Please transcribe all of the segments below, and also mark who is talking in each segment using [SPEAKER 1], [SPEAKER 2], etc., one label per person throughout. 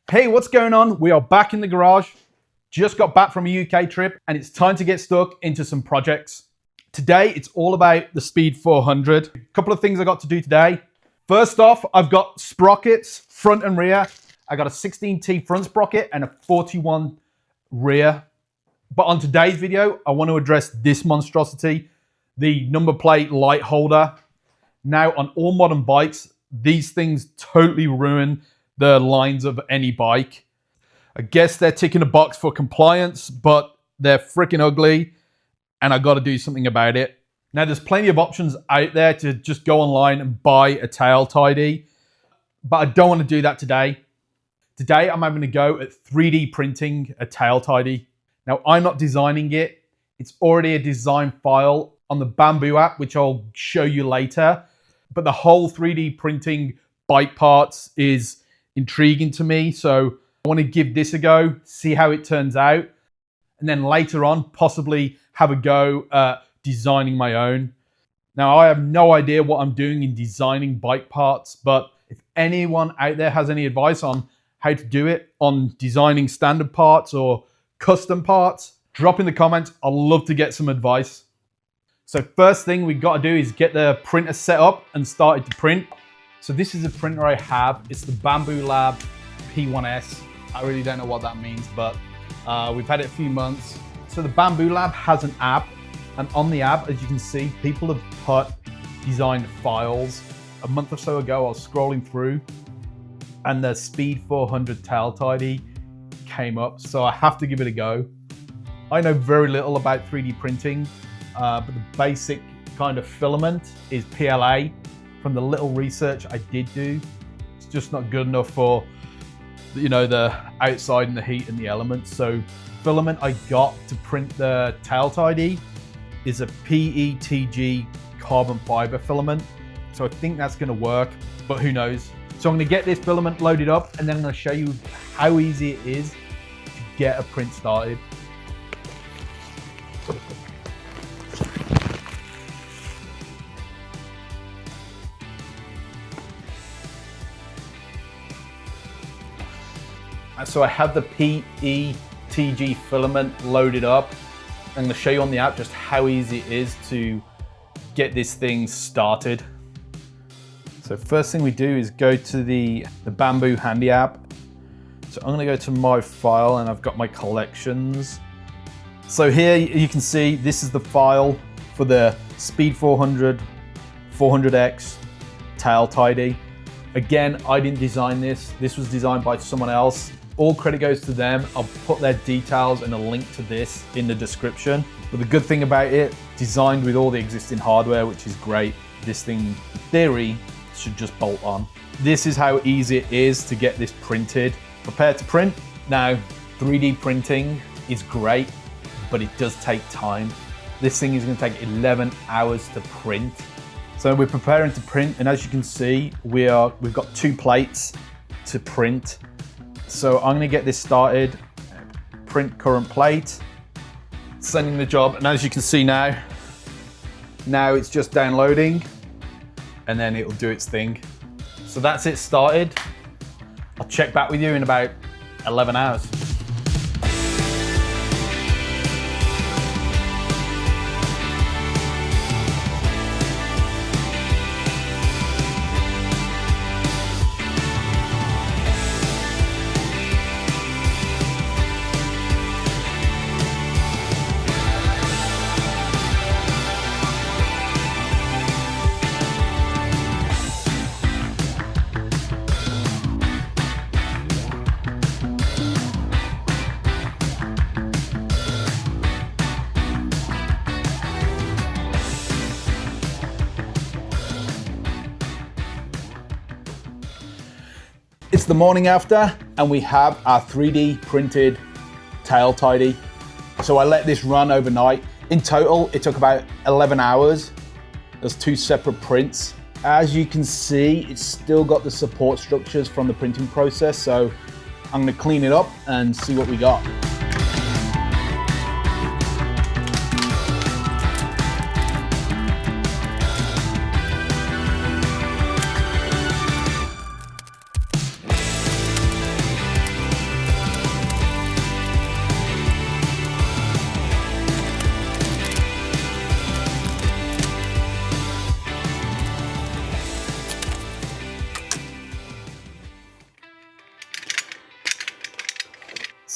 [SPEAKER 1] Hey, what's going on? We are back in the garage. Just got back from a UK trip and it's time to get stuck into some projects. Today, it's all about the Speed 400. A couple of things I got to do today. First off, I've got sprockets, front and rear. I got a 16T front sprocket and a 41 rear. But on today's video, I want to address this monstrosity, the number plate light holder. Now, on all modern bikes, these things totally ruin the lines of any bike. I guess they're ticking a box for compliance, but they're freaking ugly and I got to do something about it. Now, there's plenty of options out there to just go online and buy a tail tidy, but I don't want to do that today. Today, I'm having a go at 3D printing a tail tidy. Now, I'm not designing it. It's already a design file on the Bambu app, which I'll show you later. But the whole 3D printing bike parts is intriguing to me. So I want to give this a go, see how it turns out. And then later on, possibly have a go at designing my own. Now, I have no idea what I'm doing in designing bike parts, but if anyone out there has any advice on how to do it, on designing standard parts or custom parts, drop in the comments. I'd love to get some advice. So first thing we've got to do is get the printer set up and started to print. So this is a printer I have. It's the Bambu Lab P1S. I really don't know what that means, but we've had it a few months. So the Bambu Lab has an app, and on the app, as you can see, people have put designed files. A month or so ago, I was scrolling through and the Speed 400 tail tidy came up, so I have to give it a go. I know very little about 3D printing, but the basic kind of filament is PLA. From the little research I did do, it's just not good enough for, you know, the outside and the heat and the elements. So filament I got to print the tail tidy is a PETG carbon fiber filament. So I think that's going to work, but who knows? So I'm going to get this filament loaded up and then I'm going to show you how easy it is to get a print started. So I have the PETG filament loaded up. I'm going to show you on the app just how easy it is to get this thing started. So first thing we do is go to the Bambu Handy app. So I'm going to go to my file and I've got my collections. So here you can see this is the file for the Speed 400 400X tail tidy. Again, I didn't design this. This was designed by someone else. All credit goes to them. I'll put their details and a link to this in the description. But the good thing about it, designed with all the existing hardware, which is great. This thing, in theory, should just bolt on. This is how easy it is to get this printed. Prepare to print. Now, 3D printing is great, but it does take time. This thing is going to take 11 hours to print. So we're preparing to print, and as you can see, we've got 2 plates to print. So I'm going to get this started, print current plate, sending the job, and as you can see now it's just downloading and then it'll do its thing. So that's it started. I'll check back with you in about 11 hours. It's the morning after and we have our 3D printed tail tidy. So I let this run overnight. In total, it took about 11 hours. There's 2 separate prints. As you can see, it's still got the support structures from the printing process. So I'm gonna clean it up and see what we got.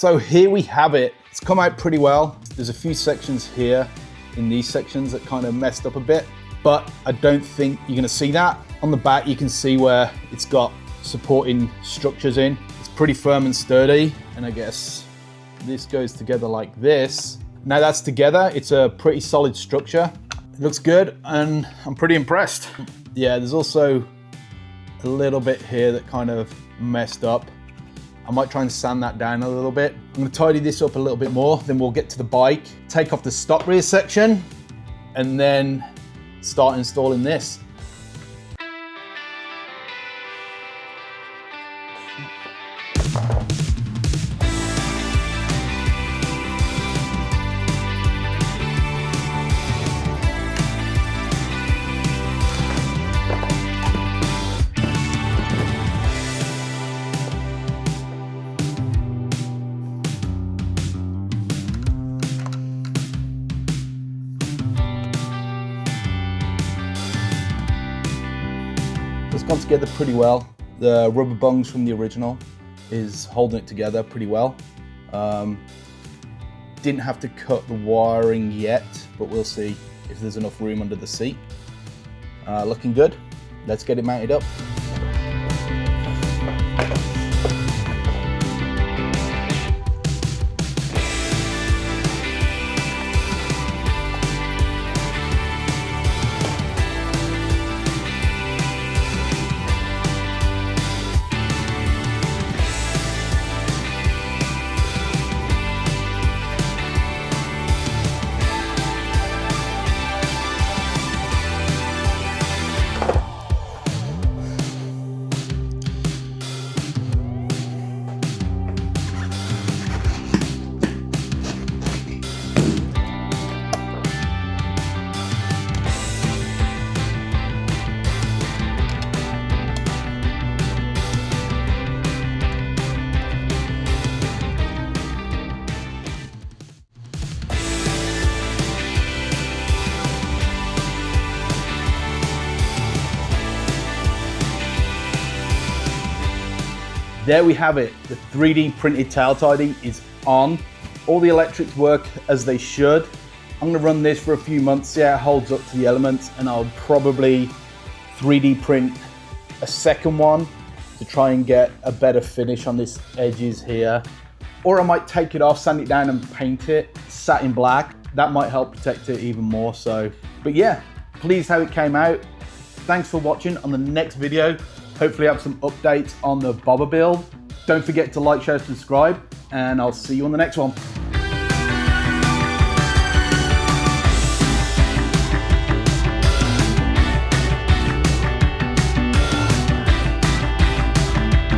[SPEAKER 1] So here we have it. It's come out pretty well. There's a few sections here in these sections that kind of messed up a bit, but I don't think you're gonna see that. On the back, you can see where it's got supporting structures in. It's pretty firm and sturdy, and I guess this goes together like this. Now that's together, it's a pretty solid structure. It looks good, and I'm pretty impressed. Yeah, there's also a little bit here that kind of messed up. I might try and sand that down a little bit. I'm gonna tidy this up a little bit more, then we'll get to the bike, take off the stock rear section, and then start installing this. It's gone together pretty well. The rubber bungs from the original is holding it together pretty well. Didn't have to cut the wiring yet, but we'll see if there's enough room under the seat. Looking good. Let's get it mounted up. There we have it. The 3D printed tail tidy is on. All the electrics work as they should. I'm gonna run this for a few months, see how it holds up to the elements, and I'll probably 3D print a second one to try and get a better finish on this edges here. Or I might take it off, sand it down and paint it satin black. That might help protect it even more so. But yeah, pleased how it came out. Thanks for watching. On the next video, hopefully I have some updates on the bobber build. Don't forget to like, share, subscribe, and I'll see you on the next one.